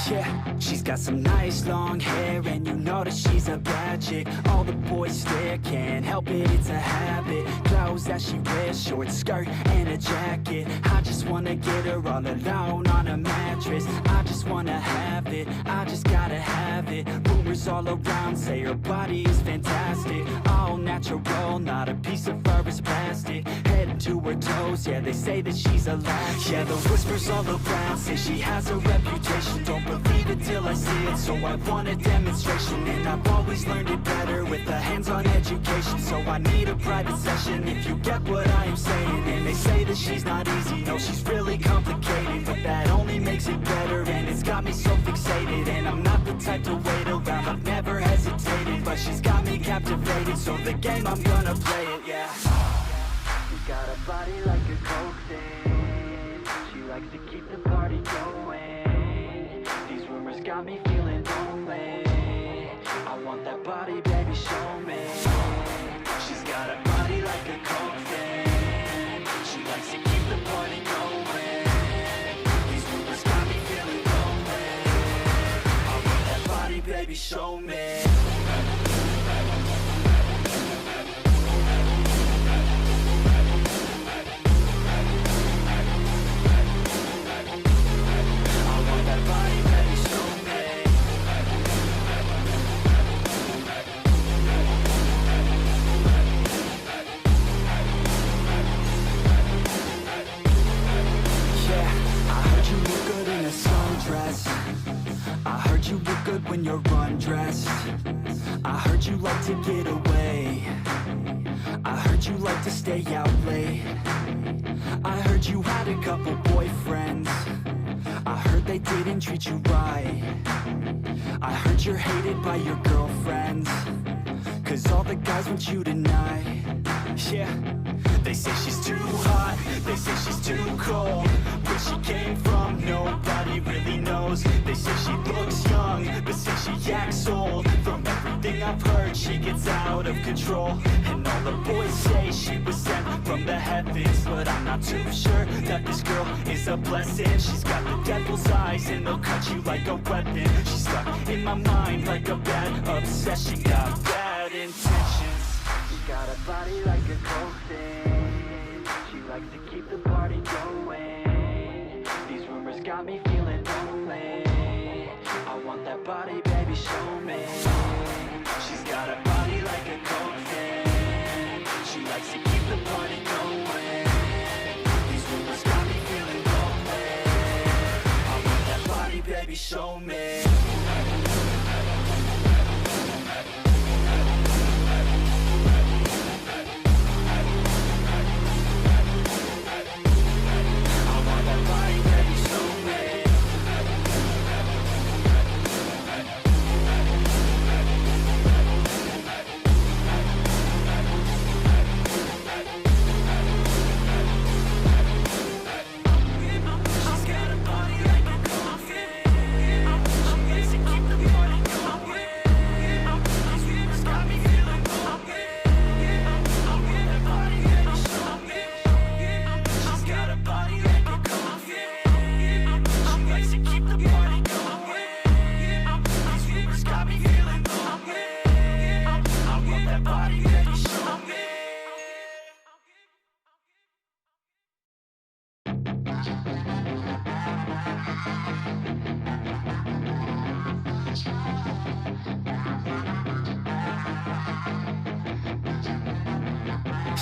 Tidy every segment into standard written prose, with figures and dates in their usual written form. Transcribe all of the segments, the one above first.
Yeah, she's got some nice long hair, and you know that she's a bad chick. All the boys stare, can't help it, it's a habit. Clothes that she wears, short skirt and a jacket. I just wanna get her all alone on a mattress. I just wanna have it, I just gotta have it. Rumors all around say her body is fantastic. All natural, not a piece of fur is plastic. Head to her toes, yeah, they say that she's a latch. Yeah, the whispers all around say she has a reputation. Don't believe it till I see it, so I want a demonstration. And I've always learned it better with a hands-on education. So I need a private session, if you get what I am saying. And they say that she's not easy, no, she's really complicated. But that only makes it better, and it's got me so fixated. And I'm not the type to wait around, I've never hesitated. But she's got me captivated, so the game, I'm gonna play it, yeah. She's got a body like a coke thing. She likes to keep the party going. These rumors got me feeling lonely. I want that body, baby, show me. She's got a body like a coke thing. She likes to keep the party going. These rumors got me feeling lonely. I want that body, baby, show me. I heard you look good when you're undressed. I heard you like to get away. I heard you like to stay out late. I heard you had a couple boyfriends. I heard they didn't treat you right. I heard you're hated by your girlfriends, 'cause all the guys want you tonight. Yeah, they say she's too hot, they say she's too cold. Where she came from, nobody really knows. They say she looks young, but say she acts old. From everything I've heard, she gets out of control. And all the boys say she was sent from the heavens, but I'm not too sure that this girl is a blessing. She's got the devil's eyes, and they'll cut you like a weapon. She's stuck in my mind like a bad obsession. Got bad intentions. She's got a body like a coke thing. She likes to keep the party going. These rumors got me feeling lonely. I want that body, baby, show me. She's got a body like a coke thing. She likes to keep the party going. These rumors got me feeling lonely. I want that body, baby, show me.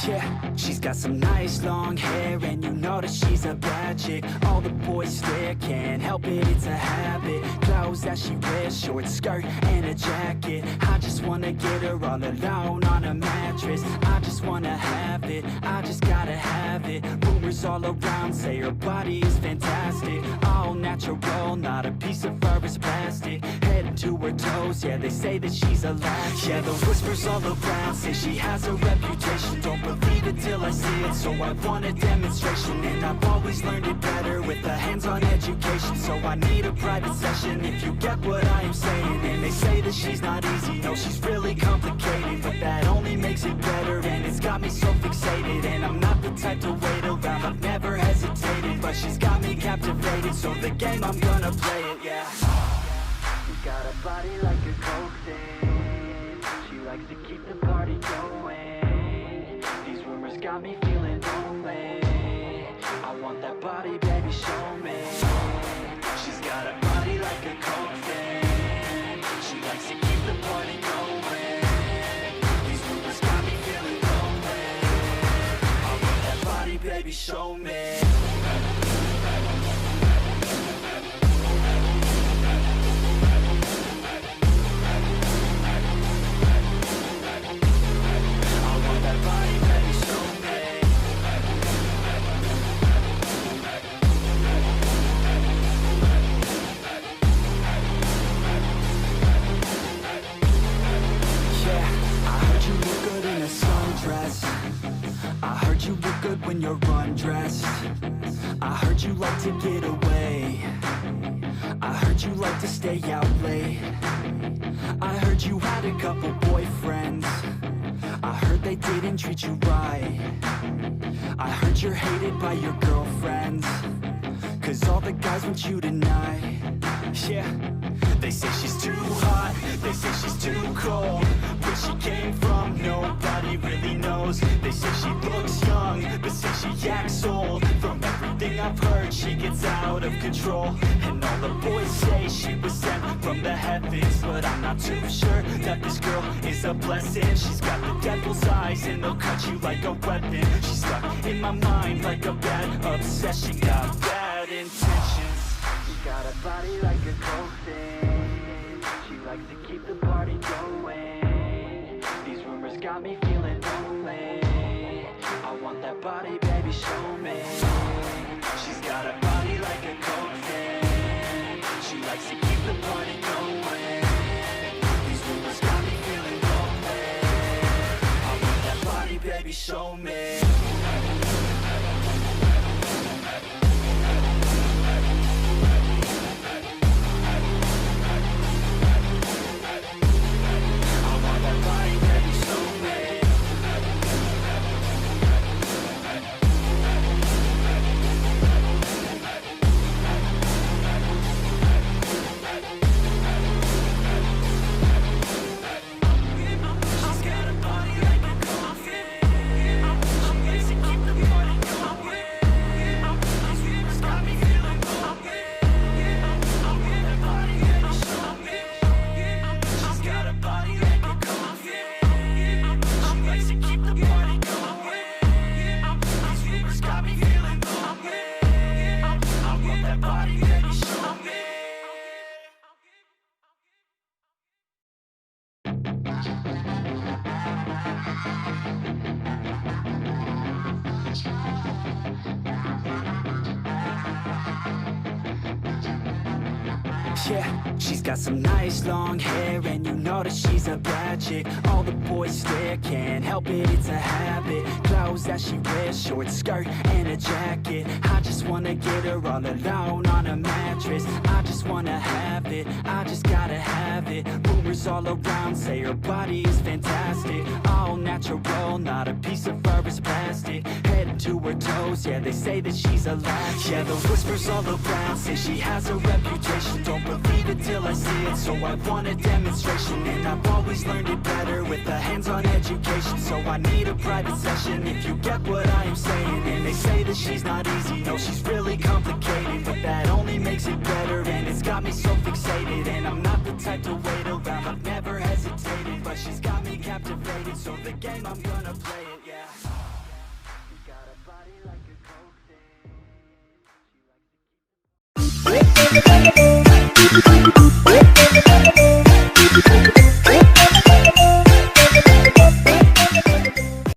Yeah, she's got some nice long hair, and you know that she's a bad chick. All the boys stare, can't help it, it's a habit. Clothes that she wears, short skirt and a jacket. I just wanna get her all alone on a mattress. I just wanna have it, I just gotta have it. Rumors all all around say her body is fantastic. All natural, not a piece of fur is plastic. Head to her toes, yeah, they say that she's a latch. Yeah, the whispers all around say she has a reputation. Don't believe it till I see it, so I want a demonstration. And I've always learned it better with a hands-on education. So I need a private session if you get what I am saying. And they say that she's not easy, no, she's really complicated. But that only makes it better, and it's got me so fixated. And I'm not the type to wait around, I've never hesitated. But she's got me captivated, so the game, I'm gonna play it, yeah. She got a body like a coke thing. She likes to keep the party going. These rumors got me feeling lonely. I want that body, baby, show me. She's got a body like a coke thing. She likes to keep the party going. These rumors got me feeling lonely. I want that body, baby, show me. I heard you look good when you're undressed. I heard you like to get away. I heard you like to stay out late. I heard you had a couple boyfriends. I heard they didn't treat you right. I heard you're hated by your girlfriends, 'cause all the guys want you tonight. Yeah, they say she's too hot, they say she's too cold. Where she came from, nobody really knows. They say she looks young, but say she acts old. From everything I've heard, she gets out of control. And all the boys say she was sent from the heavens, but I'm not too sure that this girl is a blessing. She's got the devil's eyes and they'll cut you like a weapon. She's stuck in my mind like a bad obsession. Got bad intentions. She got a body like a coke thing. She likes to keep the party going. These rumors got me feeling lonely. I want that body, baby, show me. She's got a body like a coke thing. She likes to keep the party going. These rumors got me feeling lonely. I want that body, baby, show me. Yeah, she's got some nice long hair, and you know that she's a bad chick. All the boys stare, can't help it, it's a habit. Clothes that she wears, short skirt and a jacket. I just wanna get her all alone on a mattress. I just wanna have it, I just gotta have it. Rumors all around say her body is fantastic. All natural, not a piece of fur is plastic. Head to her toes, yeah, they say that she's a latch. Yeah, the whispers all around say she has a reputation. Don't believe it till I see it, so I want a demonstration. And I've always learned it better with a hands-on education. So I need a private session if you get what I am saying. And they say that she's not easy, no, she's really complicated. But that only makes it better, and it's got me so fixated. And I'm not the type to wait around, I've never hesitated. But she's got me captivated, so the game, I'm gonna play it, yeah. She got a body like a coke thing. She likes to keep